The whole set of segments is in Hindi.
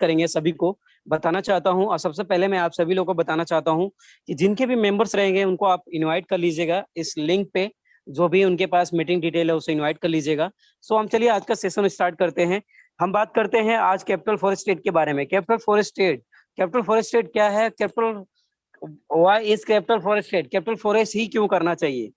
करेंगे, सभी को बताना चाहता हूँ। और सबसे पहले मैं आप सभी लोगों को बताना चाहता हूँ कि जिनके भी मेंबर्स रहेंगे उनको आप इनवाइट कर लीजिएगा इस लिंक पे, जो भी उनके पास मीटिंग डिटेल है उसे इनवाइट कर लीजिएगा। सो हम चलिए आज का सेशन स्टार्ट करते हैं। हम बात करते हैं आज कैपिटल फॉरेस्ट स्टेट के बारे में। कैपिटल फॉरेस्ट स्टेट क्या है? Capital why is capital forest state? Capital forest ही क्यों करना चाहिए?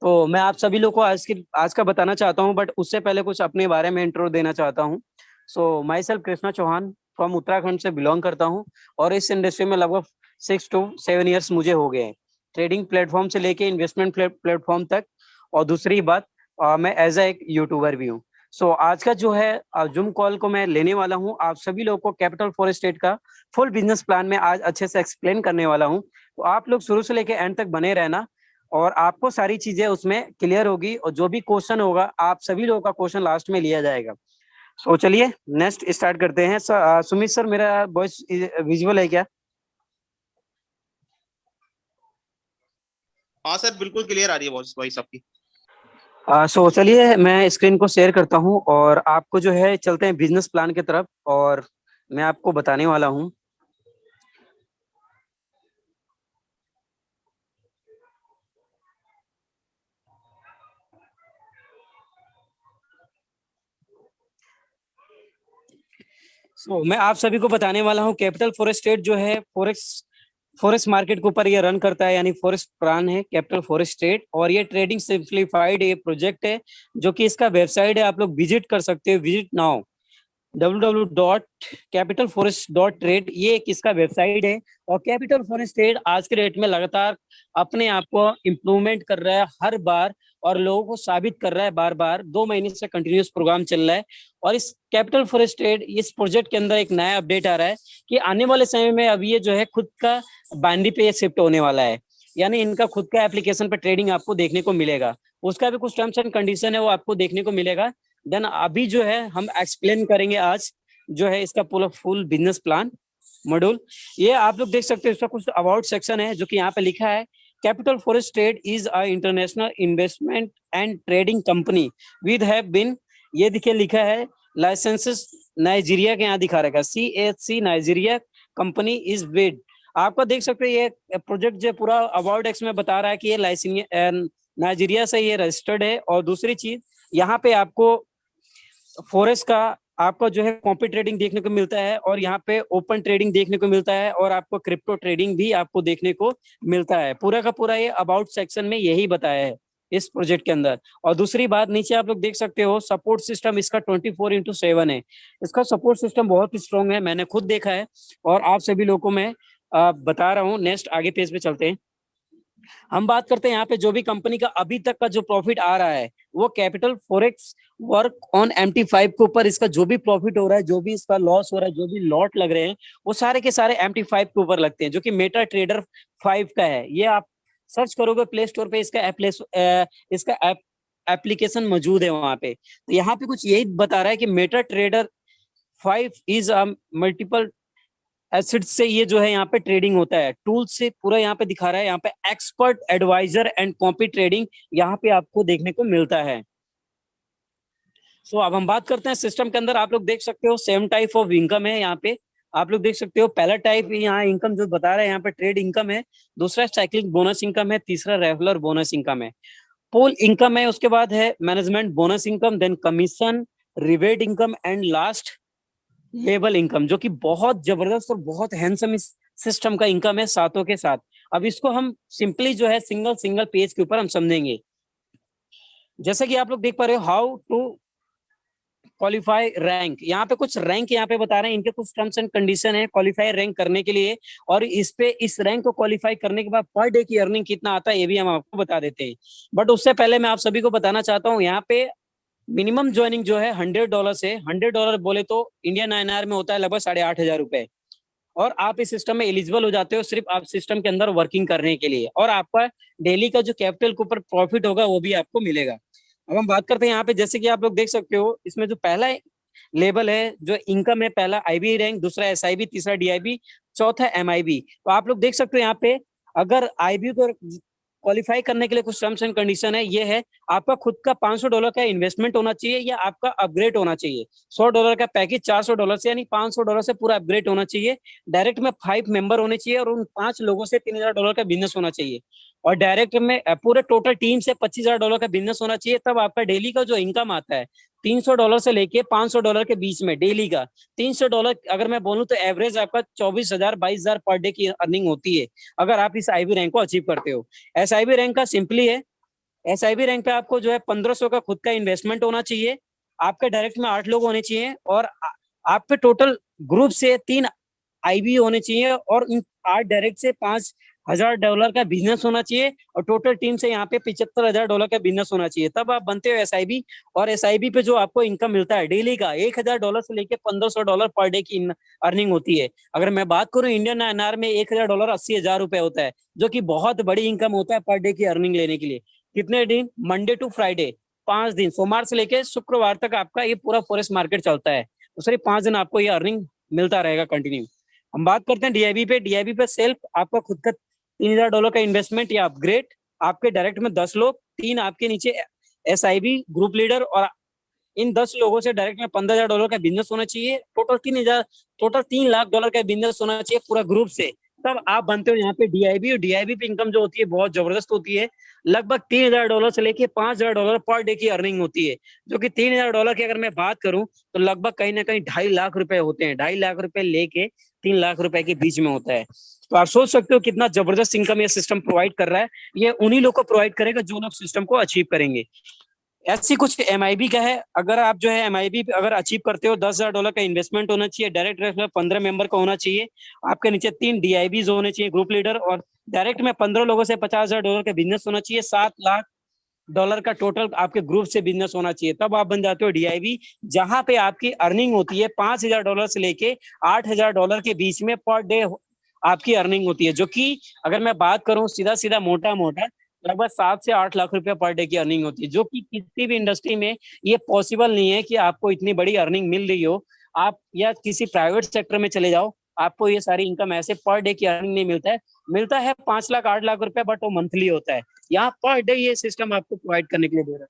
तो मैं आप सभी लोग को आज का बताना चाहता हूँ, बट उससे पहले कुछ अपने बारे में इंट्रो देना चाहता हूँ। So myself Krishna Chauhan from Uttarakhand से बिलोंग करता हूँ और इस इंडस्ट्री में लगभग 6 to 7 years मुझे हो गए हैं, ट्रेडिंग प्लेटफॉर्म से लेके इन्वेस्टमेंट प्लेटफॉर्म तक। और दूसरी बात, मैं एज एक यूट्यूबर भी हूँ। सो आज का जो है जूम कॉल को मैं लेने वाला हूँ, आप सभी लोगों को कैपिटल फॉरेस्ट स्टेट का फुल बिजनेस प्लान में आज अच्छे से एक्सप्लेन करने वाला हूँ। तो आप लोग शुरू से लेके एंड तक बने रहना और आपको सारी चीजें उसमें क्लियर होगी, और जो भी क्वेश्चन होगा आप सभी लोगों का क्वेश्चन लास्ट में लिया जाएगा। सो चलिए नेक्स्ट स्टार्ट करते हैं। सुमित सर, मेरा वॉइस विजुअल है क्या? हाँ सर, बिल्कुल क्लियर आ रही है वॉइस आपकी। सो चलिए मैं स्क्रीन को शेयर करता हूँ और आपको जो है चलते हैं बिजनेस प्लान की तरफ, और मैं आपको बताने वाला हूँ। मैं आप सभी को बताने वाला हूँ कैपिटल फॉरेस्ट स्टेट जो है फॉरेस्ट मार्केट के ऊपर ये रन करता है, यानी फॉरेस्ट प्लान है कैपिटल फॉरेस्ट स्टेट। और ये ट्रेडिंग सिंप्लीफाइड ये प्रोजेक्ट है, जो कि इसका वेबसाइट है, आप लोग विजिट कर सकते हो, विजिट नाउ www.capitalforest.trade, ये एक इसका वेबसाइट है। और कैपिटल फॉरेस्ट ट्रेड आज के डेट में लगातार अपने आप को इम्प्रूवमेंट कर रहा है हर बार, और लोगों को साबित कर रहा है बार बार। 2 महीने से कंटिन्यूस प्रोग्राम चल रहा है। और इस कैपिटल फॉरेस्ट ट्रेड इस प्रोजेक्ट के अंदर एक नया अपडेट आ रहा है कि आने वाले समय में अब ये जो है खुद का बाइनरी पे शिफ्ट होने वाला है, यानी इनका खुद का एप्लीकेशन पे ट्रेडिंग आपको देखने को मिलेगा। उसका भी कुछ टर्म्स एंड कंडीशन है, वो आपको देखने को मिलेगा। देन अभी जो है हम एक्सप्लेन करेंगे आज जो है इसका पूरा फुल बिजनेस प्लान मॉड्यूल। ये आप लोग देख सकते हो, इसका कुछ अबाउट सेक्शन है जो कि यहाँ पे लिखा है, capital forest trade is a international investment and trading company with have been, ये दिखे लिखा है लाइसेंसेस नाइजीरिया के, यहाँ दिखा रखा CHC Nigeria company is with. आपको देख सकते हो ये प्रोजेक्ट जो पूरा अबाउट एक्स में बता रहा है कि ये लाइसेंस नाइजीरिया से ये रजिस्टर्ड है। और दूसरी चीज, यहाँ पे आपको फॉरेस्ट का आपका जो है कॉपी ट्रेडिंग देखने को मिलता है, और यहाँ पे ओपन ट्रेडिंग देखने को मिलता है, और आपको क्रिप्टो ट्रेडिंग भी आपको देखने को मिलता है। पूरा का पूरा ये अबाउट सेक्शन में यही बताया है इस प्रोजेक्ट के अंदर। और दूसरी बात, नीचे आप लोग देख सकते हो सपोर्ट सिस्टम इसका 24x7 है। इसका सपोर्ट सिस्टम बहुत ही स्ट्रॉन्ग है, मैंने खुद देखा है और आप सभी लोगों को मैं बता रहा हूँ। नेक्स्ट आगे पेज पे चलते हैं। हम बात करते हैं यहाँ पे जो भी कंपनी का अभी तक का जो प्रॉफिट आ रहा है, वो capital forex work on MT5 के ऊपर इसका जो भी प्रॉफिट हो रहा है, जो भी इसका लॉस हो रहा है, जो भी लॉट लग रहे हैं, वो सारे के सारे MT5 के ऊपर लगते हैं, जो कि मेटा ट्रेडर 5 का है। ये आप सर्च करोगे प्ले स्टोर पे, इसका एप्लीकेशन मौजूद है वहां पे। तो यहाँ पे कुछ यही बता रहा है कि Meta trader 5 is multiple acid से ये जो है यहाँ पे ट्रेडिंग होता है। टूल से पूरा यहाँ पे दिखा रहा है, यहाँ पे expert adviser and copy trading यहाँ पे आपको देखने को मिलता है। अब हम बात करते हैं सिस्टम के अंदर। आप लोग देख सकते हो 7 टाइप ऑफ इनकम है यहाँ पे। आप लोग देख सकते हो पहला टाइप यहाँ इनकम जो बता रहा है यहाँ पे ट्रेड इनकम है, दूसरा साइक्लिक बोनस इनकम है, तीसरा रेगुलर बोनस इनकम है, पोल इनकम है, उसके बाद है management bonus income, then commission, rebate income, and last लेबल इनकम, जो कि बहुत जबरदस्त और बहुत हैंडसम इस सिस्टम का इनकम है सातों के साथ। अब इसको हम सिंपली जो है सिंगल सिंगल पेज के ऊपर हम समझेंगे। जैसे कि आप लोग देख पा रहे हो, हाउ टू क्वालिफाई रैंक, यहाँ पे कुछ रैंक यहाँ पे बता रहे हैं, इनके कुछ टर्म्स एंड कंडीशन है क्वालिफाई रैंक करने के लिए। और इस रैंक को क्वालिफाई करने के बाद पर डे की अर्निंग कितना आता है ये भी हम आपको बता देते हैं। बट उससे पहले मैं आप सभी को बताना चाहता हूँ, यहाँ पे मिनिमम ज्वाइनिंग जो है $100 से, $100 बोले तो इंडियन INR में होता है लगभग 8,500 रुपए। और आप इस सिस्टम में एलिजिबल हो जाते हो सिर्फ आप सिस्टम के अंदर वर्किंग करने के लिए, और आपका डेली का जो कैपिटल के ऊपर प्रॉफिट होगा वो भी आपको मिलेगा। अब हम बात करते हैं यहाँ पे, जैसे कि आप लोग देख सकते हो इसमें जो पहला लेवल है जो इनकम है, पहला IB रैंक, दूसरा SIB, तीसरा DIB, चौथा MIB। तो आप लोग देख सकते हो यहाँ पे, अगर IB को क्वालिफाई करने के लिए कुछ टर्म्स एंड कंडीशन है, ये है आपका खुद का $500 का इन्वेस्टमेंट होना चाहिए या आपका अपग्रेड होना चाहिए। $100 का पैकेज $400 से यानी $500 से पूरा अपग्रेड होना चाहिए। डायरेक्ट में 5 मेंबर होने चाहिए और उन 5 लोगों से $3000 का बिजनेस होना चाहिए। और डायरेक्ट में पूरे टोटल टीम से $25000 का बिजनेस होना चाहिए। तब आपका डेली का जो इनकम आता है $300 से लेके $500 के बीच में डेली का। $300 अगर मैं बोलूं तो एवरेज आपका 24,000 22,000 पर डे की अर्निंग होती है अगर आप इस आईबी रैंक को अचीव करते हो। एसआईबी रैंक का सिंपली है, एसआईबी रैंक पे आपको जो है 1500 का खुद का इन्वेस्टमेंट होना चाहिए। आपके डायरेक्ट में 8 लोग होने चाहिए और आप पे टोटल ग्रुप से 3 आईबी होने चाहिए और इन 8 डायरेक्ट से $5000 का बिजनेस होना चाहिए और टोटल टीम से यहाँ पे $75,000 का बिजनेस होना चाहिए। तब आप बनते हो एसआईबी। और एसआईबी पे जो आपको इनकम मिलता है डेली का $1000 से लेके $1500 पर डे की अर्निंग होती है। अगर मैं बात करूं इंडियन INR में $1000 ₹80,000 होता है, जो कि बहुत बड़ी इनकम होता है पर डे की अर्निंग लेने के लिए। कितने दिन? मंडे टू फ्राइडे 5 दिन, सोमवार से लेके शुक्रवार तक आपका ये पूरा फॉरेक्स मार्केट चलता है। तो सिर्फ 5 दिन आपको ये अर्निंग मिलता रहेगा कंटिन्यू। हम बात करते हैं डीआईबी पे। डीआईबी पे सेल्फ आपका खुद का $3000 का इन्वेस्टमेंट या अपग्रेड, आपके डायरेक्ट में 10 लोग, 3 आपके नीचे एसआईबी ग्रुप लीडर और इन 10 लोगों से डायरेक्ट में $15,000 का बिजनेस होना चाहिए। टोटल $3 लाख का बिजनेस होना चाहिए पूरा ग्रुप से। तब आप बनते हो यहाँ पे डीआईबी। और डीआईबी पे इनकम जो होती है बहुत जबरदस्त होती है। लगभग $3000 से लेके $5000 पर डे की अर्निंग होती है, जो कि $3000 की अगर मैं बात करूं तो लगभग कहीं ना कहीं 2.5 लाख रुपए होते हैं। 2.5 लाख रुपए लेके 3 लाख रुपए के बीच में होता है। तो आप सोच सकते हो कितना जबरदस्त इनकम ये सिस्टम प्रोवाइड कर रहा है। ये उन्हीं लोग को प्रोवाइड करेगा जो लोग सिस्टम को अचीव करेंगे। ऐसी कुछ एमआईबी का है, अगर आप जो है एमआईबी अगर अचीव करते हो $10,000 का इन्वेस्टमेंट होना चाहिए, डायरेक्ट में 15 मेंबर का होना चाहिए, आपके नीचे 3 डीआईबीज होने चाहिए ग्रुप लीडर और डायरेक्ट में 15 लोगों से $50,000 का बिजनेस होना चाहिए, $7 लाख का टोटल आपके ग्रुप से बिजनेस होना चाहिए। तब आप बन जाते हो डीआईबी, जहां पे आपकी अर्निंग होती है $5,000 से लेके $8,000 के बीच में पर डे आपकी अर्निंग होती है, जो कि अगर मैं बात करूं सीधा सीधा मोटा मोटा लगभग 7 से 8 लाख रुपया पर डे की अर्निंग होती है, जो कि किसी भी इंडस्ट्री में ये पॉसिबल नहीं है कि आपको इतनी बड़ी अर्निंग मिल रही हो। आप या किसी प्राइवेट सेक्टर में चले जाओ, आपको ये सारी इनकम ऐसे पर डे की अर्निंग नहीं मिलता है। मिलता है 5 लाख 8 लाख रुपया, बट वो मंथली होता है। यहाँ पर डे ये सिस्टम आपको प्रोवाइड करने के लिए दे रहा है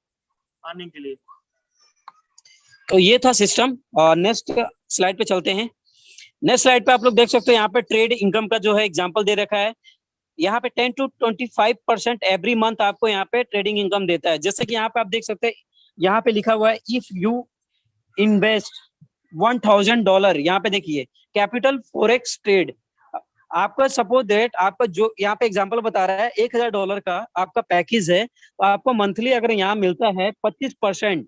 अर्निंग के लिए। तो ये था सिस्टम। और नेक्स्ट स्लाइड पे चलते हैं। नेक्स्ट स्लाइड पे आप लोग देख सकते हो यहाँ पे ट्रेड इनकम का जो है एग्जांपल दे रखा है। यहाँ पे 10 to 25% एवरी मंथ आपको यहाँ पे ट्रेडिंग इनकम देता है। जैसे कि यहाँ पे आप देख सकते हैं, यहाँ पे लिखा हुआ है इफ यू इन्वेस्ट $1000, यहाँ पे देखिए कैपिटल फॉरेक्स ट्रेड। आपका सपोज दैट आपका जो यहाँ पे एग्जांपल बता रहा है $1000 का आपका पैकेज है, तो आपको मंथली अगर यहाँ मिलता है 25%,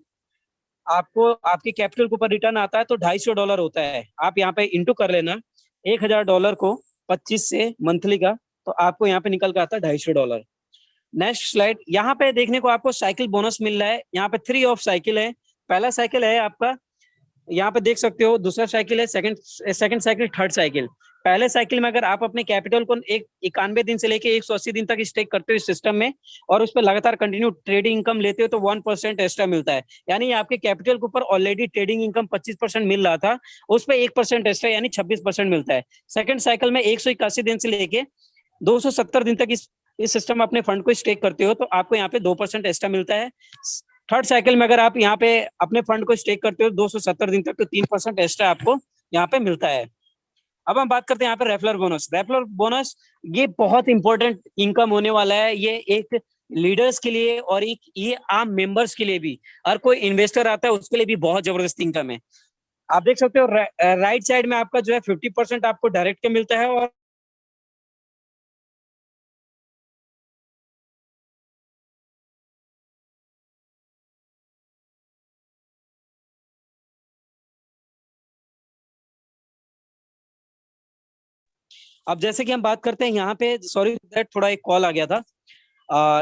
आपको आपके कैपिटल के ऊपर रिटर्न आता है तो $250 होता है। आप यहाँ पे इंटू कर लेना $1000 को 25 से मंथली का, तो आपको यहाँ पे निकल के आता है $250। नेक्स्ट स्लाइड, यहाँ पे देखने को आपको साइकिल बोनस मिल रहा है। यहाँ पे 3 ऑफ साइकिल है। पहला साइकिल है आपका, यहाँ पे देख सकते हो, दूसरा साइकिल है, सेकंड साइकिल, थर्ड साइकिल। पहले साइकिल में अगर आप अपने कैपिटल को 91 दिन से लेके 180 दिन तक स्टेक करते हो इस सिस्टम में और उस पर लगातार कंटिन्यू ट्रेडिंग इनकम लेते हो तो 1% एक्स्ट्रा मिलता है। यानी आपके कैपिटल के ऊपर ऑलरेडी ट्रेडिंग इनकम 25% मिल रहा था, उस पर 1% एक्स्ट्रा यानी 26% मिलता है। सेकंड साइकिल में 181 दिन से लेके 270 दिन तक इस सिस्टम अपने फंड को स्टेक करते हो तो आपको यहाँ पे 2% एक्स्ट्रा मिलता है। थर्ड साइकिल में अगर आप यहाँ पे अपने फंड को स्टेक करते हो 270 दिन तक तो 3% एक्स्ट्रा आपको यहाँ पे मिलता है। अब हम बात करते हैं यहाँ पे रेफरल बोनस। रेफरल बोनस ये बहुत इंपॉर्टेंट इनकम होने वाला है। ये एक लीडर्स के लिए और एक ये आम मेंबर्स के लिए भी, हर कोई इन्वेस्टर आता है उसके लिए भी बहुत जबरदस्त इनकम है। आप देख सकते हो राइट साइड में आपका जो है 50% आपको डायरेक्ट के मिलता है और अब जैसे कि हम बात करते हैं यहाँ पे, सॉरी दैट थोड़ा एक कॉल आ गया था।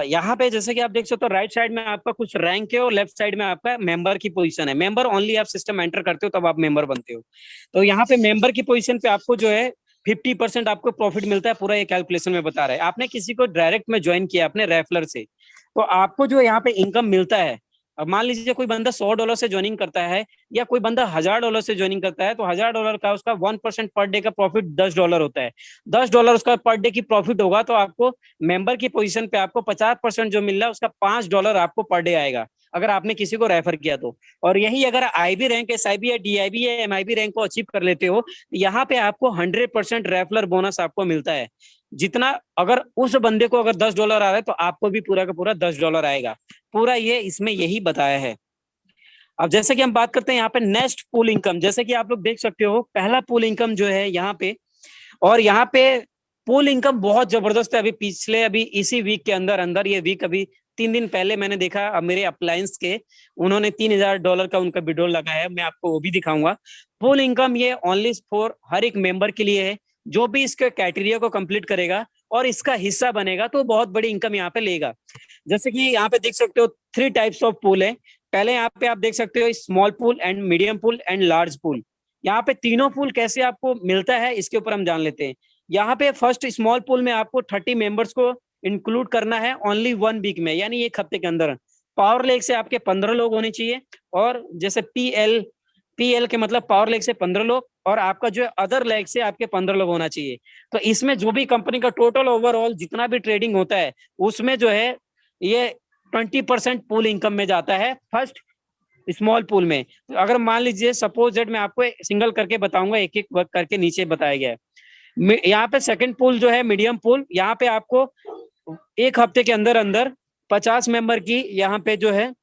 यहाँ पे जैसे कि आप देख सकते हो राइट साइड में आपका कुछ रैंक है और लेफ्ट साइड में आपका मेंबर की पोजीशन है। मेंबर ओनली आप सिस्टम एंटर करते हो तब आप मेंबर बनते हो। तो यहाँ पे मेंबर की पोजीशन पे आपको जो है 50% आपको प्रॉफिट मिलता है। पूरा ये कैलकुलेशन में बता रहा है। आपने किसी को डायरेक्ट में ज्वाइन किया अपने रेफलर से, तो आपको जो यहाँ पे इनकम मिलता है अब मान लीजिए कोई बंदा $100 से ज्वाइनिंग करता है या कोई बंदा $1000 से ज्वाइनिंग करता है, तो $1000 का उसका 1% पर डे का प्रॉफिट $10 होता है। $10 उसका पर डे की प्रॉफिट होगा, तो आपको मेंबर की पोजीशन पे आपको 50% जो मिल रहा है उसका $5 आपको पर डे आएगा, अगर आपने किसी को रेफर किया तो। और यही अगर आईबी रैंक, एसआईबी या डीआईबी या एमआईबी रैंक को अचीव कर लेते हो, यहाँ पे आपको 100% रेफरल बोनस आपको मिलता है। जितना, अगर उस बंदे को अगर $10 आ रहा है तो आपको भी पूरा का पूरा $10 आएगा। पूरा ये इसमें यही बताया है। अब जैसे कि हम बात करते हैं यहाँ पे नेक्स्ट पूल इनकम, जैसे कि आप लोग देख सकते हो पहला पूल इनकम जो है यहाँ पे, और यहाँ पे पूल इनकम बहुत जबरदस्त है। अभी पिछले, अभी इसी वीक के अंदर अंदर, ये वीक अभी 3 दिन पहले मैंने देखा, अब मेरे अप्लायंस के उन्होंने $3000 का उनका विड्रॉल लगाया है, मैं आपको वो भी दिखाऊंगा। पूल इनकम ये ओनली फॉर हर एक मेंबर के लिए है, जो भी इसके क्राइटेरिया को कंप्लीट करेगा और इसका हिस्सा बनेगा तो बहुत बड़ी इनकम यहाँ पे लेगा। जैसे कि यहाँ पे देख सकते हो 3 टाइप्स ऑफ पूल है। पहले यहाँ पे आप देख सकते हो small pool and medium pool and large pool. यहाँ पे तीनों पूल कैसे आपको मिलता है इसके ऊपर हम जान लेते हैं। यहाँ पे फर्स्ट स्मॉल पूल में आपको 30 मेंबर्स को इंक्लूड करना है ओनली 1 वीक में, यानी 1 हफ्ते के अंदर। पावर लेग से आपके 15 लोग होने चाहिए, और जैसे पीएल के मतलब पावर लेग से 15 लोग, और आपका जो है अदर लेग से आपके 15 लोग होना चाहिए। तो इसमें जो भी कंपनी का टोटल ओवरऑल जितना भी ट्रेडिंग होता है उसमें जो है ये 20% पूल इनकम में जाता है फर्स्ट स्मॉल पूल में। तो अगर मान लीजिए सपोज दैट, मैं आपको सिंगल करके बताऊंगा, एक एक वर्क करके नीचे बताया गया है। यहाँ पे सेकंड पूल जो है मीडियम पूल, यहाँ पे आपको 1 हफ्ते के अंदर अंदर 50 मेंबर की यहाँ पे जो है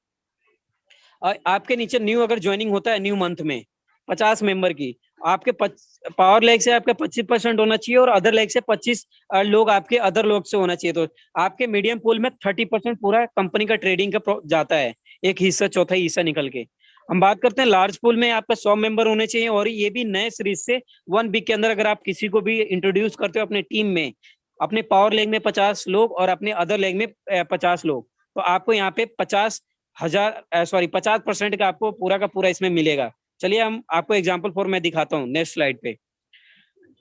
आपके नीचे न्यू अगर ज्वाइनिंग होता है न्यू मंथ में 50 मेंबर की, आपके पावर लेग से आपका 25% होना चाहिए, और अदर लेग से 25 लोग आपके अदर लोग से होना चाहिए। तो आपके मीडियम पूल में 30% पूरा कंपनी का ट्रेडिंग का जाता है, एक हिस्सा, चौथाई हिस्सा निकल के। हम बात करते हैं लार्ज पूल में, आपका 100 मेंबर होने चाहिए, और ये भी नए सीरीज से 1 वीक के अंदर अगर आप किसी को भी इंट्रोड्यूस करते हो अपने टीम में, अपने पावर लेग में 50 लोग और अपने अदर लेग में 50 लोग, तो आपको यहाँ पे 50% का आपको पूरा का पूरा इसमें मिलेगा। चलिए हम आपको एग्जांपल फॉर मैं दिखाता हूँ नेक्स्ट स्लाइड पे।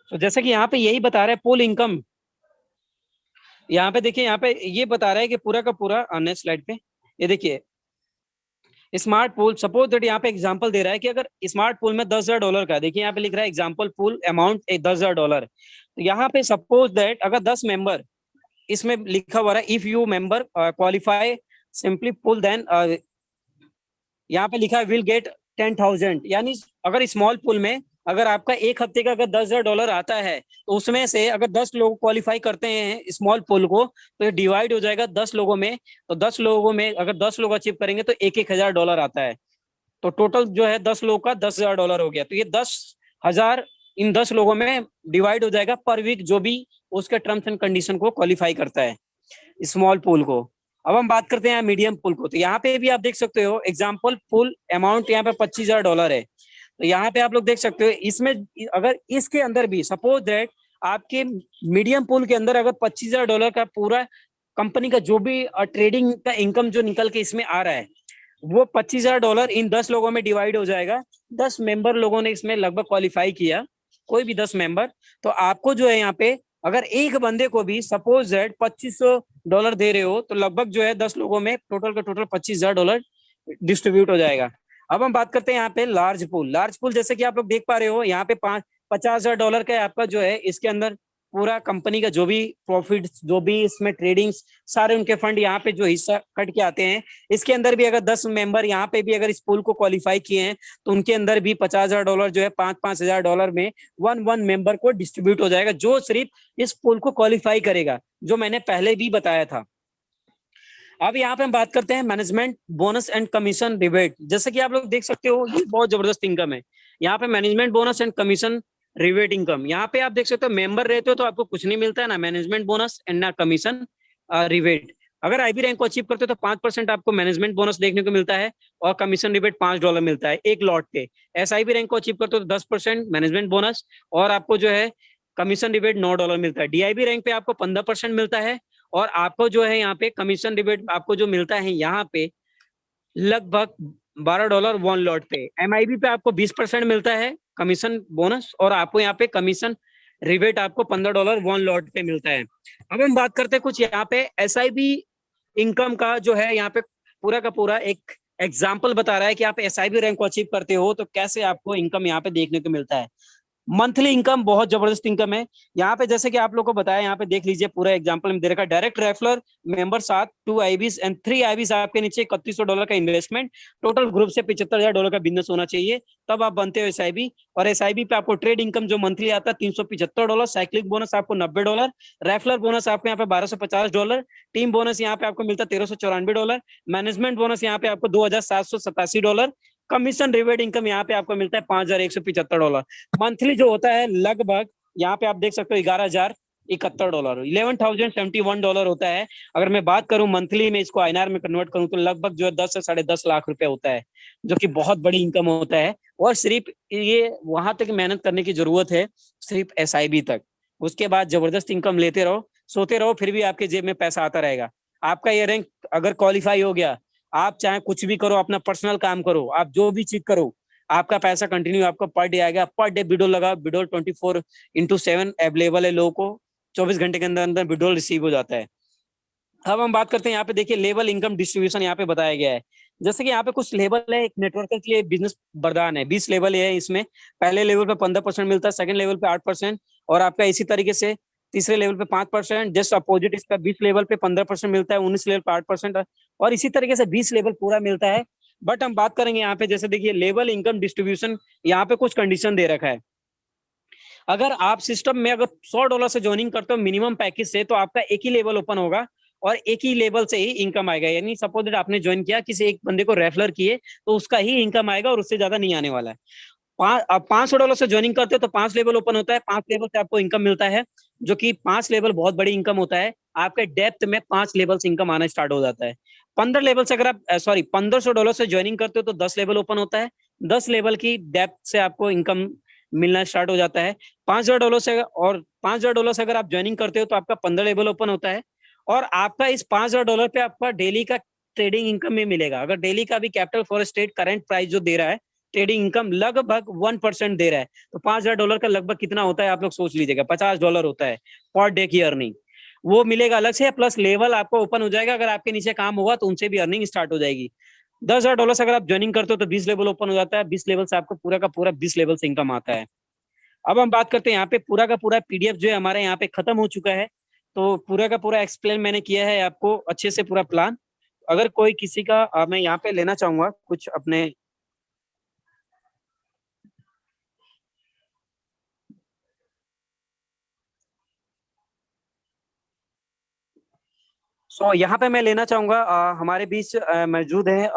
तो जैसे कि यहाँ पे यही बता रहा है पूल इनकम, यहाँ पे देखिए, यहाँ पे ये बता रहा है कि पूरा का पूरा, नेक्स्ट स्लाइड पे ये देखिए स्मार्ट पूल। सपोज दैट यहाँ पे एग्जांपल दे रहा है कि अगर स्मार्ट पूल में $10,000 का, देखिए यहाँ पे लिख रहा है एग्जांपल पूल अमाउंट $10,000। तो यहाँ पे सपोज दैट अगर 10 मेंबर, इसमें लिखा हुआ है if you member qualify simply pull then, यहाँ पे लिखा है विल गेट 10,000। यानी अगर स्मॉल पूल में अगर आपका 1 हफ्ते का अगर $10,000 आता है, तो उसमें से अगर 10 लोग क्वालिफाई करते हैं स्मॉल पूल को, तो ये डिवाइड हो जाएगा 10 लोगों में। तो 10 लोगों में अगर 10 लोग अचीव करेंगे तो $1,000 आता है। तो टोटल जो है 10 लोग का $10,000 हो गया। तो ये 10,000 इन 10 लोगों में डिवाइड हो जाएगा पर वीक, जो भी उसके टर्म्स एंड कंडीशन को क्वालिफाई करता है स्मॉल पूल को। अब हम बात करते हैं मीडियम पूल को। तो यहाँ पे भी आप देख सकते हो एग्जाम्पल पूल अमाउंट यहाँ पे $25,000 है। तो यहाँ पे आप लोग देख सकते हो, इसमें अगर इसके अंदर भी सपोज दैट आपके मीडियम पूल के अंदर अगर $25,000 का पूरा कंपनी का जो भी ट्रेडिंग का इनकम जो निकल के इसमें आ रहा है, वो $25,000 इन 10 लोगों में डिवाइड हो जाएगा। 10 मेंबर लोगों ने इसमें लगभग क्वालिफाई किया, कोई भी 10 मेंबर, तो आपको जो है यहाँ पे अगर एक बंदे को भी सपोज दैट $2500 दे रहे हो, तो लगभग जो है 10 लोगों में टोटल का टोटल $25,000 डिस्ट्रीब्यूट हो जाएगा। अब हम बात करते हैं यहाँ पे लार्ज पूल। लार्ज पूल जैसे कि आप लोग देख पा रहे हो, यहाँ पे $50,000 का आपका जो है इसके अंदर पूरा कंपनी का जो भी प्रॉफिट, जो भी इसमें ट्रेडिंग, सारे उनके फंड यहाँ पे जो हिस्सा कट के आते हैं, इसके अंदर भी अगर 10 मेंबर यहाँ पे भी अगर इस पूल को क्वालिफाई किए हैं, तो उनके अंदर भी $50,000 जो है $5,000 में 1 मेंबर को डिस्ट्रीब्यूट हो जाएगा, जो सिर्फ इस पूल को क्वालिफाई करेगा, जो मैंने पहले भी बताया था। अब यहाँ पे हम बात करते हैं management bonus and commission rebate. जैसे कि आप लोग देख सकते हो ये बहुत जबरदस्त इनकम है। यहाँ पे management bonus and commission rebate income, यहाँ पे आप देख सकते हो मेंबर रहते हो तो आपको कुछ नहीं मिलता है, ना मैनेजमेंट बोनस एंड ना कमीशन रिबेट। अगर आईबी रैंक को अचीव करते हो तो 5% आपको मैनेजमेंट बोनस देखने को मिलता है, और कमीशन रिबेट $5 मिलता है एक लॉट पे। एसआईबी रैंक को अचीव करते हो तो 10% मैनेजमेंट बोनस, और आपको जो है कमीशन रिबेट $9 मिलता है। डीआईबी रैंक पे आपको 15% मिलता है, और आपको जो है यहाँ पे कमीशन रिबेट आपको जो मिलता है यहाँ पे लगभग $12 1 लॉट पे। एमआईबी पे आपको 20% मिलता है कमीशन बोनस, और आपको यहाँ पे कमीशन रिबेट आपको $15 1 लॉट पे मिलता है। अब हम बात करते हैं कुछ यहाँ पे एसआईबी इनकम का, जो है यहाँ पे पूरा का पूरा एक एग्जाम्पल बता रहा है कि आप एसआईबी रैंक को अचीव करते हो तो कैसे आपको इनकम यहाँ पे देखने को मिलता है। मंथली इनकम बहुत जबरदस्त इनकम है यहाँ पे, जैसे कि आप लोगों को बताया, यहाँ पे देख लीजिए पूरा एग्जांपल में दे रखा है। डायरेक्ट रेफरर मेंबर 7, 2 आईबीज एंड 3 आईबीज आपके नीचे $3100 का इन्वेस्टमेंट, टोटल ग्रुप से $75,000 का बिजनेस होना चाहिए, तब आप बनते हो एसआईबी। और एसआईबी पे आपको ट्रेड इनकम जो मंथली आता है $375, साइक्लिक बोनस आपको $90, रेफलर बोनस आपको यहाँ पे $1250, टीम बोनस यहाँ पे आपको मिलता है $1394, मैनेजमेंट बोनस यहाँ पे आपको $2787, कमीशन रिवेट इनकम यहाँ पे आपको मिलता है $5175। मंथली जो होता है लगभग यहाँ पे आप देख सकते हो $11,071, $11,071 होता है। अगर मैं बात करूं मंथली में इसको आईएनआर में कन्वर्ट करूं तो लगभग जो है 10 से 10.5 लाख रुपए होता है, जो कि बहुत बड़ी इनकम होता है। और सिर्फ ये वहां तक मेहनत करने की जरूरत है, सिर्फ एसआईबी तक। उसके बाद जबरदस्त इनकम लेते रहो, सोते रहो, फिर भी आपके जेब में पैसा आता रहेगा। आपका ये रैंक अगर क्वालिफाई हो गया, आप चाहे कुछ भी करो, अपना पर्सनल काम करो, आप जो भी चीज करो, आपका पैसा कंटिन्यू आपका पर डे आएगा। पर डे विड्रॉल लगा, विड्रॉल 24x7 अवेलेबल है, लोगों को 24 घंटे के अंदर अंदर विड्रॉल रिसीव हो जाता है। अब हम बात करते हैं यहाँ पे, देखिए लेवल इनकम डिस्ट्रीब्यूशन यहाँ पे बताया गया है। जैसे कि यहाँ पे कुछ लेवल है, एक नेटवर्कर के लिए बिजनेस वरदान है, 20 लेवल है इसमें। पहले लेवल पे 15% मिलता है, सेकंड लेवल पे 8%, और आपका इसी तरीके से तीसरे लेवल पे 5%, जस्ट अपोजिट इसका 20 लेवल पे 15% मिलता है, 19 लेवल पे 8%, और इसी तरीके से 20 लेवल पूरा मिलता है। बट हम बात करेंगे यहाँ पे, जैसे देखिए लेवल इनकम डिस्ट्रीब्यूशन, यहाँ पे कुछ कंडीशन दे रखा है। अगर आप सिस्टम में अगर $100 से ज्वाइनिंग करते हो मिनिमम पैकेज से, तो आपका एक ही लेवल ओपन होगा और एक ही लेवल से ही इनकम आएगा। यानी सपोज आपने ज्वाइन किया, किसी एक बंदे को रेफरल किए, तो उसका ही इनकम आएगा और उससे ज्यादा नहीं आने वाला है। $500 से ज्वाइनिंग करते हो तो 5 लेवल ओपन होता है, 5 लेवल से आपको इनकम मिलता है, जो कि 5 लेवल बहुत बड़ी इनकम होता है। आपके डेप्थ में 5 लेवल से इनकम आना स्टार्ट हो जाता है। 15 लेवल से अगर आप $1500 से ज्वाइनिंग करते हो तो 10 लेवल ओपन होता है, 10 लेवल की डेप्थ से आपको इनकम मिलना स्टार्ट हो जाता है। $5000 से, और $5000 से अगर आप ज्वाइनिंग करते हो तो आपका 15 लेवल ओपन होता है, और आपका इस $5000 पे आपका डेली का ट्रेडिंग इनकम में मिलेगा। अगर डेली का भी capital for state current price जो दे रहा है, ट्रेडिंग इनकम लगभग 1% दे रहा है, तो $5000 का लगभग कितना होता है आप लोग सोच लीजिएगा, $50 होता है पर डे की अर्निंग। वो मिलेगा अलग से, प्लस लेवल आपको ओपन हो जाएगा। अगर आपके नीचे काम होगा तो उनसे भी अर्निंग स्टार्ट हो जाएगी। $10,000 से अगर आप ज्वाइनिंग करते हो तो 20 लेवल ओपन हो जाता है, 20 लेवल से आपको पूरा का पूरा 20 लेवल से इनकम आता है। अब हम बात करते हैं यहाँ पे, पूरा का पूरा पीडीएफ जो है हमारे यहाँ पे खत्म हो चुका है, तो पूरा का पूरा एक्सप्लेन मैंने किया है आपको अच्छे से पूरा प्लान। अगर कोई किसी का मैं यहाँ पे लेना चाहूंगा कुछ अपने, यहाँ पे मैं लेना चाहूंगा, हमारे बीच मौजूद है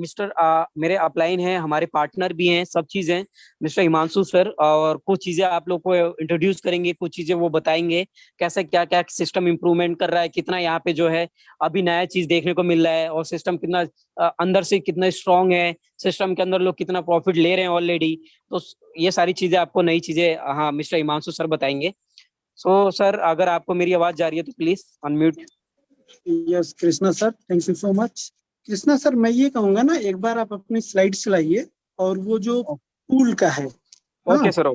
मिस्टर, मेरे अपलाइन है, हमारे पार्टनर भी हैं, सब चीजें हैं, मिस्टर हिमांशु सर, और कुछ चीजें आप लोग को इंट्रोड्यूस करेंगे, कुछ चीजें वो बताएंगे कैसे क्या क्या सिस्टम इंप्रूवमेंट कर रहा है, कितना यहाँ पे जो है अभी नया चीज देखने को मिल रहा है, और सिस्टम कितना अंदर से कितना स्ट्रांग है, सिस्टम के अंदर लोग कितना प्रॉफिट ले रहे हैं ऑलरेडी। तो ये सारी चीजें आपको नई चीजें, हाँ, मिस्टर हिमांशु सर बताएंगे। सर अगर आपको मेरी आवाज जा रही है तो please unmute. Yes Krishna sir, thank you so much. Krishna sir, मैं ये कहूंगा ना, एक बार आप अपनी स्लाइड चलाइए और वो जो पूल का है, ओके सर,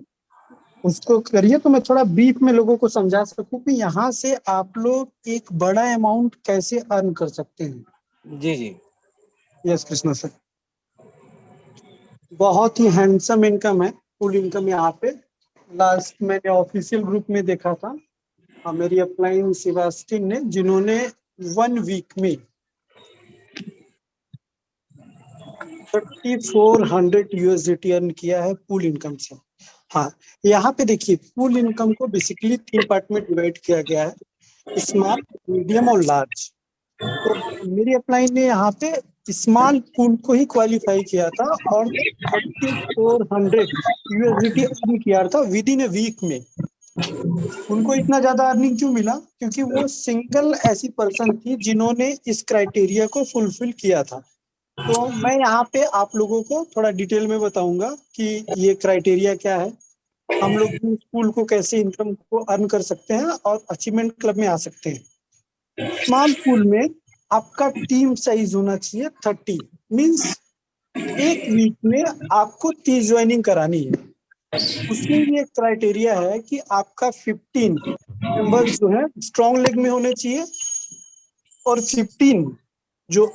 उसको करिए, तो मैं थोड़ा ब्रीफ में लोगों को समझा सकूं कि यहाँ से आप लोग एक बड़ा अमाउंट कैसे अर्न कर सकते हैं। जी जी। यस कृष्णा सर, बहुत ही हैंडसम इनकम है, फुल इनकम यहाँ पे। लास्ट मैंने ऑफिशियल ग्रुप में देखा था, मेरी अपलाइन सेबास्टिन ने, जिन्होंने 1 वीक में 3400 USDT अर्न किया है पूल इनकम से। हाँ, यहाँ पे देखिए पूल इनकम को बेसिकली 3 पार्ट में डिवाइड किया गया है, स्मॉल, मीडियम और लार्ज। तो मेरी अपलाइन ने यहाँ पे स्मॉल पूल को ही क्वालिफाई किया था और 3400 USDT अर्न किया था विद इन ए वीक में। उनको इतना ज्यादा अर्निंग क्यों मिला? क्योंकि वो सिंगल ऐसी पर्सन थी जिन्होंने इस क्राइटेरिया को फुलफिल किया था। तो मैं यहाँ पे आप लोगों को थोड़ा डिटेल में बताऊंगा कि ये क्राइटेरिया क्या है, हम लोग इस पूल को कैसे इनकम को अर्न कर सकते हैं और अचीवमेंट क्लब में आ सकते हैं। स्मॉल पूल में आपका टीम साइज होना चाहिए 30, मीन्स एक वीक में आपको 30 ज्वाइनिंग करानी है। उसमें ये क्राइटेरिया है कि आपका 15 मेंबर्स जो है स्ट्रॉन्ग लेग में होने चाहिए और 15 जो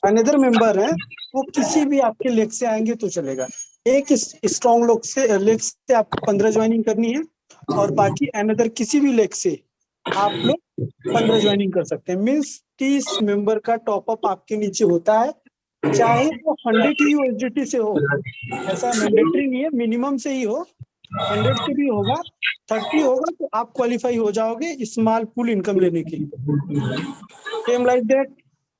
अनदर मेंबर है वो किसी भी आपके लेग से आएंगे तो चलेगा। एक स्ट्रॉन्ग लेग से आपको 15 ज्वाइनिंग करनी है और बाकी अनदर किसी भी लेग से आप लोग 15 ज्वाइनिंग कर सकते हैं। मीन्स 30 मेंबर का टॉपअप आपके नीचे होता है, चाहे वो 100 USDT से हो, ऐसा मैंडेटरी नहीं है, मिनिमम से ही हो, 100 से भी होगा, 30 होगा तो आप क्वालिफाई हो जाओगे स्मॉल पूल इनकम लेने के लिए। सेम लाइक दैट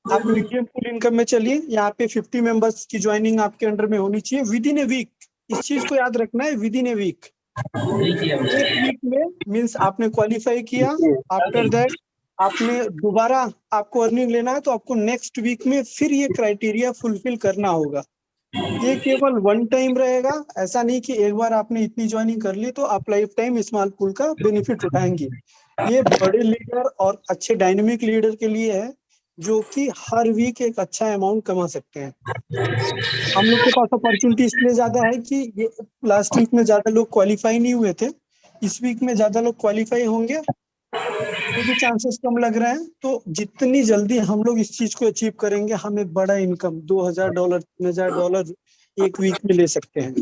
आप मीडियम पूल इनकम में चलिए, यहाँ पे 50 मेंबर्स की ज्वाइनिंग आपके अंडर में होनी चाहिए विद इन ए वीक। इस चीज को याद रखना है, विद इन ए वीक। एक वीक में मीन्स आपने क्वालिफाई किया, आफ्टर दैट आपने दोबारा आपको अर्निंग लेना है तो आपको नेक्स्ट वीक में फिर ये क्राइटेरिया फुलफिल करना होगा। ये केवल वन टाइम रहेगा, ऐसा नहीं कि एक बार आपने इतनी ज्वाइनिंग कर ली तो आप लाइफ टाइम स्मॉल पूल का बेनिफिट उठाएंगे। ये बड़े लीडर और अच्छे डायनेमिक लीडर के लिए है जो कि हर वीक एक अच्छा अमाउंट कमा सकते हैं। हम लोग के पास अपॉर्चुनिटी इसलिए ज्यादा है कि ये लास्ट वीक में ज्यादा लोग क्वालिफाई नहीं हुए थे, इस वीक में ज्यादा लोग क्वालिफाई होंगे, ये भी चांसेस कम लग रहे हैं। तो जितनी जल्दी हम लोग इस चीज को अचीव करेंगे, हम एक बड़ा इनकम $2000 $3000 एक वीक में ले सकते हैं।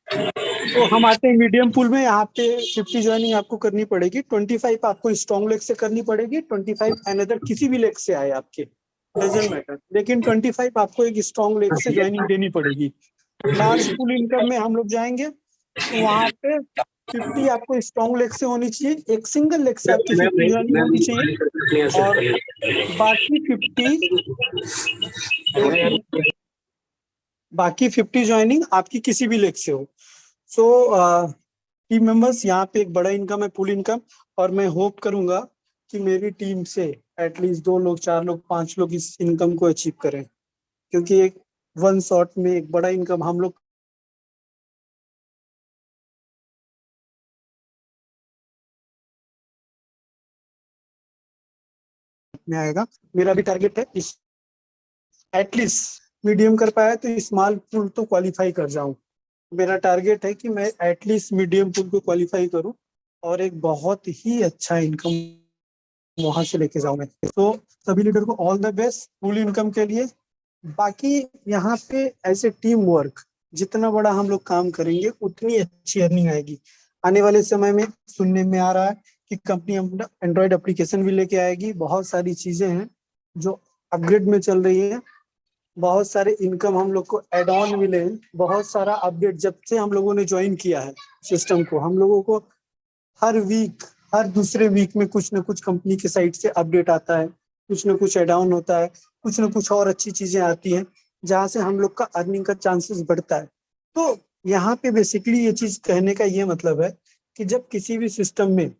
तो हम आते हैं मीडियम पूल में। यहाँ पे 50 ज्वाइनिंग आपको करनी पड़ेगी, 25 आपको स्ट्रॉन्ग लेग से करनी पड़ेगी, 25 अनदर किसी भी लेग से आए आपके, डजंट मैटर, लेकिन 25 आपको एक स्ट्रॉन्ग लेग से ज्वाइनिंग देनी पड़ेगी। लार्ज पूल इनकम में हम लोग जाएंगे तो वहां पे 50 आपको स्ट्रॉन्ग लेग से होनी चाहिए, एक सिंगल लेग से आपकी 50 ज्वाइनिंग होनी चाहिए और बाकी 50 ज्वाइनिंग आपकी किसी भी लेग से हो। सो टीम मेंबर्स, यहाँ पे एक बड़ा इनकम है, पूल इनकम, और मैं होप करूंगा कि मेरी टीम से एटलीस्ट 2 लोग, 4 लोग, 5 लोग इस इनकम को अचीव करें, क्योंकि एक वन शॉट में एक बड़ा इनकम हम लोग में आएगा। मेरा भी टारगेट है इस एटलीस्ट मीडियम कर पाया तो स्मॉल पूल तो क्वालिफाई कर जाऊं। मेरा टारगेट है कि मैं एटलीस्ट मीडियम पूल को क्वालिफाई करूं और एक बहुत ही अच्छा इनकम वहां से लेके जाऊं मैं। तो सभी लीडर को all the best pool income के लिए। बाकी यहाँ पे ऐसे टीम वर्क, जितना बड़ा हम लोग काम करेंगे उतनी अच्छी अर्निंग आएगी। आने वाले समय में सुनने में आ रहा है कि कंपनी एंड्रॉइड एप्लीकेशन भी लेके आएगी, बहुत सारी चीजें हैं जो अपग्रेड में चल रही है, बहुत सारे इनकम हम लोग को एड ऑन मिले हैं, बहुत सारा अपडेट जब से हम लोगों ने ज्वाइन किया है सिस्टम को, हम लोगों को हर वीक, हर दूसरे वीक में कुछ ना कुछ कंपनी के साइड से अपडेट आता है, कुछ ना कुछ एड ऑन होता है, कुछ ना कुछ और अच्छी चीजें आती हैं जहाँ से हम लोग का अर्निंग का चांसेस बढ़ता है। तो यहाँ पे बेसिकली ये चीज कहने का ये मतलब है कि जब किसी भी सिस्टम में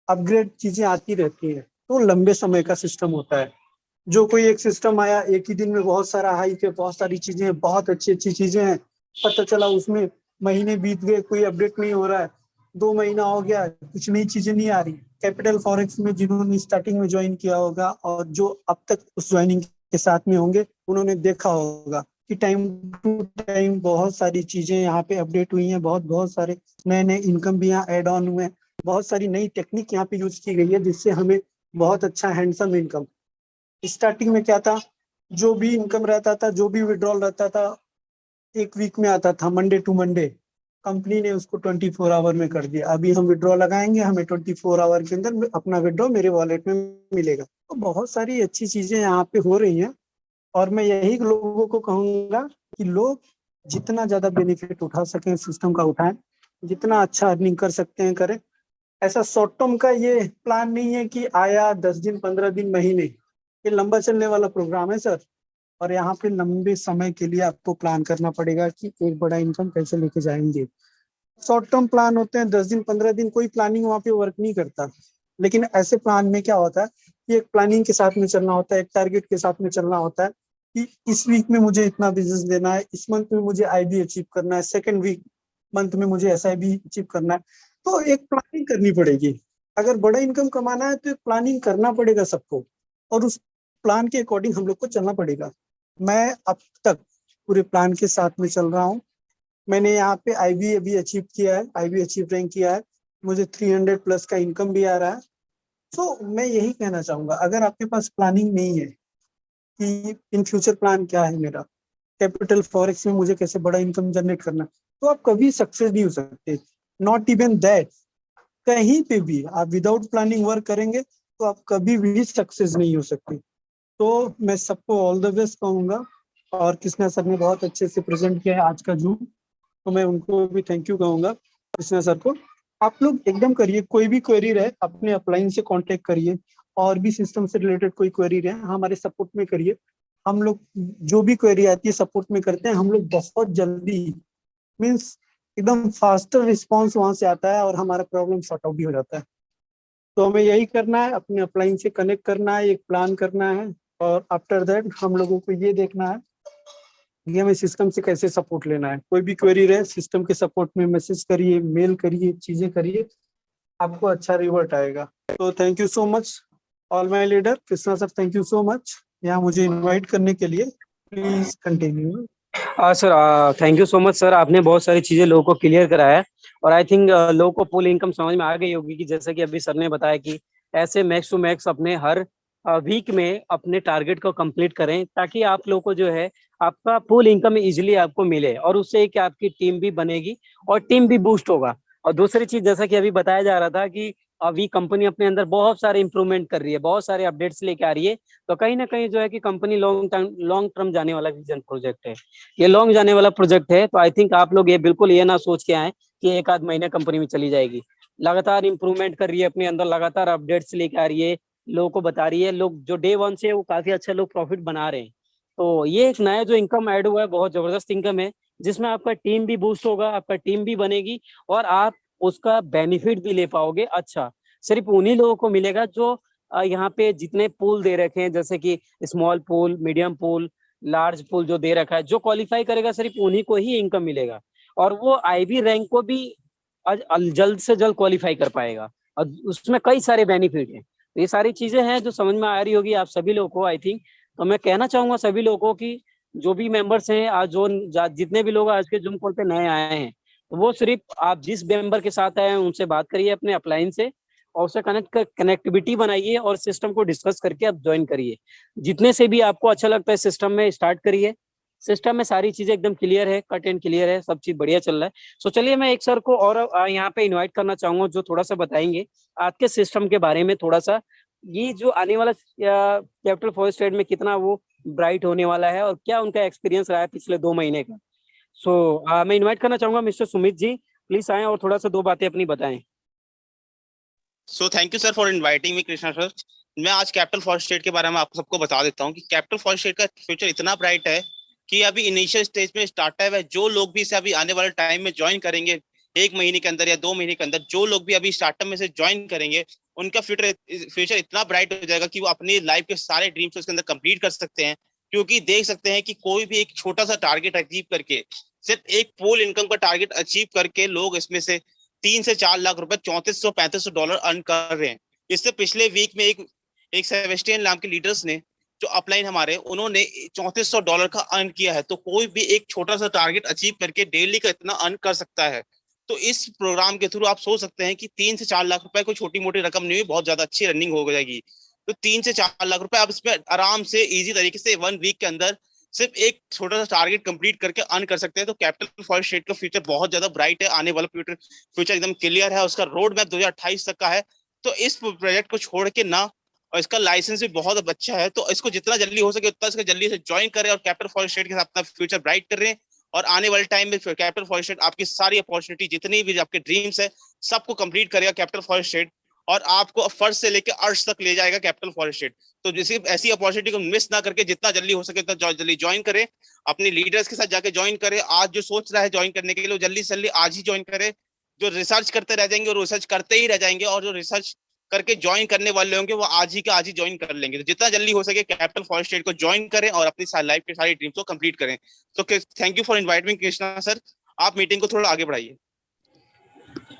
अपग्रेड चीजें आती रहती हैं तो लंबे समय का सिस्टम होता है। जो कोई एक सिस्टम आया, एक ही दिन में बहुत सारा हाइक है, बहुत सारी चीजें हैं, बहुत अच्छी अच्छी चीजें हैं, पता चला उसमें महीने बीत गए, कोई अपडेट नहीं हो रहा है, 2 महीना हो गया, कुछ नई चीजें नहीं आ रही। कैपिटल फॉरेक्स में जिन्होंने स्टार्टिंग में ज्वाइन किया होगा और जो अब तक उस ज्वाइनिंग के साथ में होंगे, उन्होंने देखा होगा कि टाइम टू टाइम बहुत सारी चीजें यहाँ पे अपडेट हुई हैं, बहुत बहुत सारे नए नए इनकम भी यहाँ एड ऑन हुए हैं, बहुत सारी नई टेक्निक यहाँ पे यूज की गई है जिससे हमें बहुत अच्छा हैंडसम इनकम। स्टार्टिंग में क्या था, जो भी इनकम रहता था, जो भी विड्रॉल रहता था, एक वीक में आता था, मंडे टू मंडे। कंपनी ने उसको 24 आवर में कर दिया। अभी हम विड्रॉ लगाएंगे, हमें 24 आवर के अंदर अपना विड्रॉ मेरे वॉलेट में मिलेगा। तो बहुत सारी अच्छी चीजें यहाँ पे हो रही हैं और मैं यही लोगों को कहूंगा कि लोग जितना ज्यादा बेनिफिट उठा सकें सिस्टम का उठाएं, जितना अच्छा अर्निंग कर सकते हैं करें। ऐसा शॉर्ट टर्म का ये प्लान नहीं है कि आया 10 दिन, 15 दिन, महीने, ये लंबा चलने वाला प्रोग्राम है सर। और यहाँ पे लंबे समय के लिए आपको प्लान करना पड़ेगा कि एक बड़ा इनकम कैसे लेके जाएंगे। शॉर्ट टर्म प्लान होते हैं 10 दिन, 15 दिन, कोई प्लानिंग वहाँ पे वर्क नहीं करता। लेकिन ऐसे प्लान में क्या होता है कि एक प्लानिंग के साथ में चलना होता है, एक टारगेट के साथ में चलना होता है कि इस वीक में मुझे इतना बिजनेस देना है, इस मंथ में मुझे आईबी अचीव करना है, सेकेंड वीक मंथ में मुझे एसआईबी अचीव करना है। तो एक प्लानिंग करनी पड़ेगी। अगर बड़ा इनकम कमाना है तो एक प्लानिंग करना पड़ेगा सबको, और उस प्लान के अकॉर्डिंग हम लोग को चलना पड़ेगा। मैं अब तक पूरे प्लान के साथ में चल रहा हूँ। मैंने यहाँ पे आईबी अभी अचीव किया है, आईबी अचीव रैंक किया है, मुझे 300+ का इनकम भी आ रहा है। तो मैं यही कहना चाहूंगा, अगर आपके पास प्लानिंग नहीं है कि इन फ्यूचर प्लान क्या है मेरा, कैपिटल फॉरेक्स में मुझे कैसे बड़ा इनकम जनरेट करना, तो आप कभी सक्सेस नहीं हो सकते। नॉट इवन दैट, कहीं पे भी आप विदाउट प्लानिंग वर्क करेंगे तो आप कभी भी सक्सेस नहीं हो सकते। तो मैं सबको ऑल द बेस्ट कहूंगा, और कृष्णा सर ने बहुत अच्छे से प्रेजेंट किया है आज का जूम, तो मैं उनको भी थैंक यू कहूंगा, कृष्णा सर को। आप लोग एकदम करिए, कोई भी क्वेरी रहे अपने अपलाइन से कांटेक्ट करिए, और भी सिस्टम से रिलेटेड कोई क्वेरी रहे हमारे सपोर्ट में करिए। हम लोग जो भी क्वेरी आती है सपोर्ट में करते हैं, हम लोग बहुत जल्दी, मीन्स एकदम फास्टर रिस्पॉन्स वहां से आता है और हमारा प्रॉब्लम सॉर्ट आउट भी हो जाता है। तो हमें यही करना है, अपने अपलाइन से कनेक्ट करना है, एक प्लान करना है, और आफ्टर दैट हम लोगों को ये देखना है कि हमें सिस्टम से कैसे सपोर्ट लेना है। कोई भी क्वेरी रहे सिस्टम के सपोर्ट में मैसेज करिए, मेल करिए, चीजें करिए, आपको अच्छा रिवर्ट आएगा। तो thank you so much all my leader. Krishna sir thank you so much यहाँ मुझे इनवाइट करने के लिए। Please continue. Sir thank you so much sir, आपने बहुत सारी चीजें लोगों को क्लियर कराया है, और आई थिंक लोगों को फुल इनकम समझ में आ गई होगी कि जैसे कि अभी सर ने बताया कि ऐसे मैक्स टू मैक्स अपने हर वीक में अपने टारगेट को कंप्लीट करें, ताकि आप लोगों को जो है आपका फुल इनकम इजीली आपको मिले, और उससे कि आपकी टीम भी बनेगी और टीम भी बूस्ट होगा। और दूसरी चीज जैसा कि अभी बताया जा रहा था कि अभी कंपनी अपने अंदर बहुत सारे इंप्रूवमेंट कर रही है, बहुत सारे अपडेट्स लेके आ रही है, तो कहीं ना कहीं जो है कि कंपनी लॉन्ग टर्म जाने वाला विजन प्रोजेक्ट है, ये लॉन्ग जाने वाला प्रोजेक्ट है। तो आई थिंक आप लोग ये बिल्कुल ये ना सोच के आए कि एक आध महीने कंपनी में चली जाएगी, लगातार इंप्रूवमेंट कर रही है अपने अंदर, लगातार अपडेट्स लेके आ रही है, लोगों को बता रही है। लोग जो डे वन से वो काफी अच्छा लोग प्रॉफिट बना रहे हैं। तो ये एक नया जो इनकम ऐड हुआ है, बहुत जबरदस्त इनकम है, जिसमें आपका टीम भी बूस्ट होगा, आपका टीम भी बनेगी, और आप उसका बेनिफिट भी ले पाओगे। अच्छा, सिर्फ उन्हीं लोगों को मिलेगा जो यहाँ पे जितने पूल दे रखे हैं, जैसे कि small pool, medium pool, large pool जो दे रखा है, जो क्वालिफाई करेगा सिर्फ उन्हीं को ही इनकम मिलेगा, और वो आईबी रैंक को भी जल्द से जल्द क्वालिफाई कर पाएगा, और उसमें कई सारे बेनिफिट हैं। तो ये सारी चीजें हैं जो समझ में आ रही होगी आप सभी लोगों को आई थिंक। तो मैं कहना चाहूंगा सभी लोगों को कि जो भी मेंबर्स हैं आज, जो जितने भी लोग आज के जूम कॉल पे नए आए हैं, तो वो सिर्फ आप जिस मेंबर के साथ आए हैं उनसे बात करिए अपने अपलाइन से, और उससे कनेक्टिविटी बनाइए, और सिस्टम को डिस्कस करके आप ज्वाइन करिए। जितने से भी आपको अच्छा लगता है सिस्टम में स्टार्ट करिए। सिस्टम में सारी चीजें एकदम क्लियर है, कट एंड क्लियर है, सब चीज बढ़िया चल रहा है। सो चलिए मैं एक सर को और यहाँ पे इनवाइट करना चाहूंगा, जो थोड़ा सा बताएंगे आज के सिस्टम के बारे में थोड़ा सा, ये जो आने वाला कैपिटल फॉरेस्ट ट्रेड में कितना वो ब्राइट होने वाला है, और क्या उनका एक्सपीरियंस रहा है पिछले 2 महीने का। सो मैं इन्वाइट करना चाहूंगा मिस्टर सुमित जी, प्लीज आए और थोड़ा सा 2 बातें अपनी बताएं। So thank you sir for inviting me Krishna sir. मैं आज कैपिटल फॉरेस्ट ट्रेड के बारे में आपको सबको बता देता हूँ कि कैपिटल फॉरेस्ट ट्रेड का फ्यूचर इतना ब्राइट है कि अभी इनिशियल स्टेज में स्टार्टअप है। जो लोग भी इसे अभी आने वाले टाइम में ज्वाइन करेंगे, 1 महीने के अंदर या 2 महीने के अंदर, जो लोग भी अभी स्टार्टअप में से ज्वाइन करेंगे, उनका फ्यूचर इतना ब्राइट हो जाएगा कि वो अपनी लाइफ के सारे ड्रीम्स उसके अंदर कंप्लीट कर सकते हैं। क्योंकि देख सकते हैं कि कोई भी एक छोटा सा टारगेट अचीव करके, सिर्फ एक पूल इनकम का टारगेट अचीव करके, लोग इसमें से 3 से 4 लाख रुपए, $3400-3500 अर्न कर रहे हैं। इससे पिछले वीक में एक सेबेस्टियन नाम के लीडर्स ने, जो अपलाइन हमारे, उन्होंने $3400 का अर्न किया है। तो कोई भी एक छोटा सा टारगेट अचीव करके डेली का इतना अर्न कर सकता है। तो इस प्रोग्राम के थ्रू आप सोच सकते हैं कि 3 से 4 लाख रुपए कोई छोटी मोटी रकम नहीं हुई, बहुत ज्यादा अच्छी रनिंग हो जाएगी। तो 3 से 4 लाख रुपए आप इसमें आराम से इजी तरीके से 1 वीक के अंदर सिर्फ एक छोटा सा टारगेट कंप्लीट करके अर्न कर सकते हैं। तो कैपिटल फॉरेस्ट ट्रेड का फ्यूचर बहुत ज्यादा ब्राइट है, आने वाला फ्यूचर एकदम क्लियर है, उसका रोड मैप 2028 तक का है। तो इस प्रोजेक्ट को छोड़ के ना, और इसका लाइसेंस भी बहुत अच्छा है, तो इसको जितना जल्दी हो सके उतना इसको जल्दी से ज्वाइन करें, और कैपिटल फॉरेस्ट ट्रेड के साथ अपना फ्यूचर ब्राइट कर रहे हैं। और आने वाले टाइम में कैपिटल फॉरेस्ट ट्रेड आपकी सारी अपॉर्चुनिटी, जितनी भी आपके ड्रीम्स है, सबको कंप्लीट करेगा कैपिटल फॉरेस्ट ट्रेड, और आपको फर्स्ट से लेकर अर्श तक ले जाएगा कैपिटल फॉरेस्ट ट्रेड। तो जैसे ऐसी अपॉर्चुनिटी को मिस ना करके जितना जल्दी हो सके उतना जल्दी ज्वाइन करें, अपने लीडर्स के साथ जाके ज्वाइन करें। आज जो सोच रहा है ज्वाइन करने के लिए, जल्दी से जल्दी आज ही ज्वाइन करें। जो रिसर्च करते रह जाएंगे और रिसर्च करते ही रह जाएंगे, और जो रिसर्च करके ज्वाइन करने वाले होंगे वो आज ही का आज ही ज्वाइन कर लेंगे। तो जितना जल्दी हो सके कैपिटल फॉरेस्ट ट्रेड को ज्वाइन करें और अपनी लाइफ के सारी ड्रीम्स को कंप्लीट करें। तो thank you for inviting Krishna sir. आप मीटिंग को थोड़ा आगे बढ़ाइए।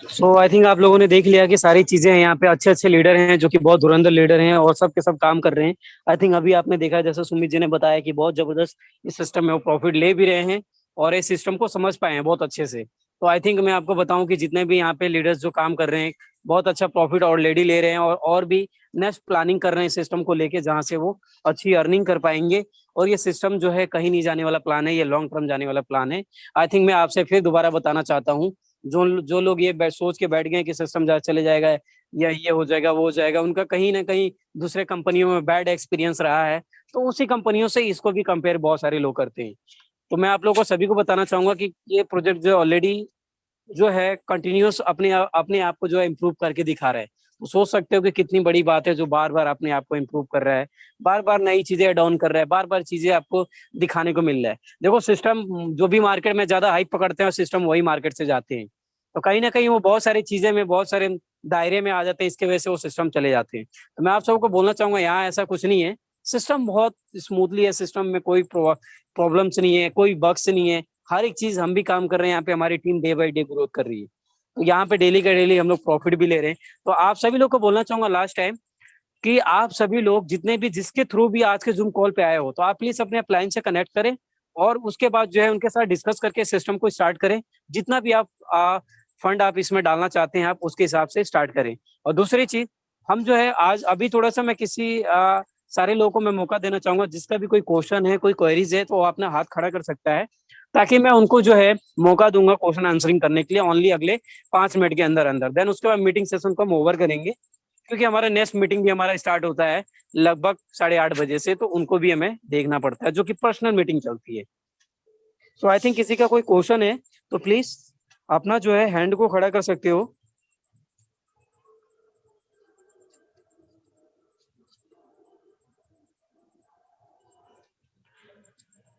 सो आई थिंक आप लोगों ने देख लिया कि सारी चीजें हैं, यहाँ पे अच्छे अच्छे लीडर हैं जो कि बहुत धुरंधर लीडर हैं, और सब के सब काम कर रहे हैं। आई थिंक अभी आपने देखा जैसे सुमित जी ने बताया कि बहुत जबरदस्त इस सिस्टम में वो प्रॉफिट ले भी रहे हैं, और इस सिस्टम को समझ पाए हैं बहुत अच्छे से। तो आई थिंक मैं आपको बताऊं कि जितने भी यहाँ पे लीडर्स जो काम कर रहे हैं, बहुत अच्छा प्रॉफिट ऑलरेडी ले रहे हैं और भी नेक्स्ट प्लानिंग कर रहे हैं सिस्टम को लेके, जहां से वो अच्छी अर्निंग कर पाएंगे। और ये सिस्टम जो है कहीं नहीं जाने वाला प्लान है, ये लॉन्ग टर्म जाने वाला प्लान है। आई थिंक मैं आपसे फिर दोबारा बताना चाहता हूँ, जो जो लोग ये सोच के बैठ गए कि सिस्टम चले जाएगा या ये हो जाएगा वो हो जाएगा, उनका कहीं ना कहीं दूसरे कंपनियों में बैड एक्सपीरियंस रहा है, तो उसी कंपनियों से इसको भी कंपेयर बहुत सारे लोग करते हैं। तो मैं आप लोगों को सभी को बताना चाहूंगा कि ये प्रोजेक्ट जो ऑलरेडी जो है कंटिन्यूअस अपने आप को जो है इम्प्रूव करके दिखा रहा है। तो सोच सकते हो कि कितनी बड़ी बात है, जो बार बार अपने आप को इम्प्रूव कर रहा है, बार बार नई चीजें डाउन कर रहा है, बार बार चीजें आपको दिखाने को मिल रहा है। देखो सिस्टम जो भी मार्केट में ज्यादा हाइप पकड़ते हैं, सिस्टम वही मार्केट से जाते हैं। तो कहीं ना कहीं वो बहुत सारी चीजें में बहुत सारे दायरे में आ जाते हैं, इसके वजह से वो सिस्टम चले जाते हैं। तो मैं आप सबको बोलना चाहूंगा यहाँ ऐसा कुछ नहीं है, सिस्टम बहुत स्मूथली है, सिस्टम में कोई प्रॉब्लम्स नहीं है, कोई बग्स नहीं है। हर एक चीज हम भी काम कर रहे हैं यहाँ पे, हमारी team day by day growth कर रही है। तो यहाँ पे डेली का डेली हम लोग प्रॉफिट भी ले रहे हैं। तो आप सभी लोग को बोलना चाहूंगा लास्ट टाइम कि आप सभी लोग जितने भी जिसके थ्रू भी आज के जूम कॉल पे आए हो, तो आप प्लीज अपने अपलाइन से कनेक्ट करें और उसके बाद जो है उनके साथ डिस्कस करके सिस्टम को स्टार्ट करें। जितना भी आप फंड आप इसमें डालना चाहते हैं, आप उसके हिसाब से स्टार्ट करें। और दूसरी चीज, हम जो है आज अभी थोड़ा सा मैं किसी सारे लोगों को मैं मौका देना चाहूंगा, जिसका भी कोई क्वेश्चन है, कोई क्वेरीज है, तो वो अपना हाथ खड़ा कर सकता है, ताकि मैं उनको जो है मौका दूंगा क्वेश्चन आंसरिंग करने के लिए ओनली अगले 5 मिनट के अंदर अंदर। देन उसके बाद मीटिंग सेशन को हम ओवर करेंगे, क्योंकि हमारा नेक्स्ट मीटिंग भी हमारा स्टार्ट होता है लगभग 8:30 बजे से, तो उनको भी हमें देखना पड़ता है, जो कि पर्सनल मीटिंग चलती है। सो आई थिंक किसी का कोई क्वेश्चन है तो प्लीज अपना जो है हैंड को खड़ा कर सकते हो।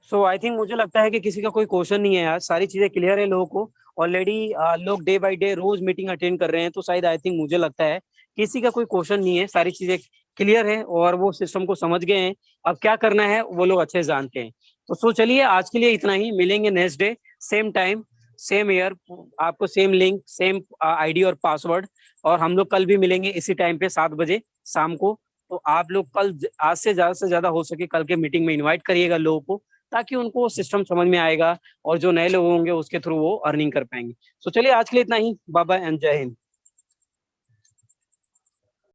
सो आई थिंक मुझे लगता है कि किसी का कोई क्वेश्चन नहीं है यार, सारी चीजें क्लियर है लोगों को ऑलरेडी। लोग डे बाय डे रोज मीटिंग अटेंड कर रहे हैं, तो शायद आई थिंक मुझे लगता है किसी का कोई क्वेश्चन नहीं है, सारी चीजें क्लियर है और वो सिस्टम को समझ गए हैं। अब क्या करना है वो लोग अच्छे से जानते हैं। तो सो चलिए आज के लिए इतना ही, मिलेंगे next day same time same year, आपको सेम लिंक सेम आईडी और पासवर्ड। और हम लोग कल भी मिलेंगे इसी टाइम पे 7 बजे शाम को। तो आप लोग कल आज से ज्यादा हो सके कल के मीटिंग में इन्वाइट करिएगा लोगों को, ताकि उनको सिस्टम समझ में आएगा और जो नए लोग होंगे उसके थ्रू वो अर्निंग कर पाएंगे। सो चलिए आज के लिए इतना ही, बाय बाय एंड जय हिंद।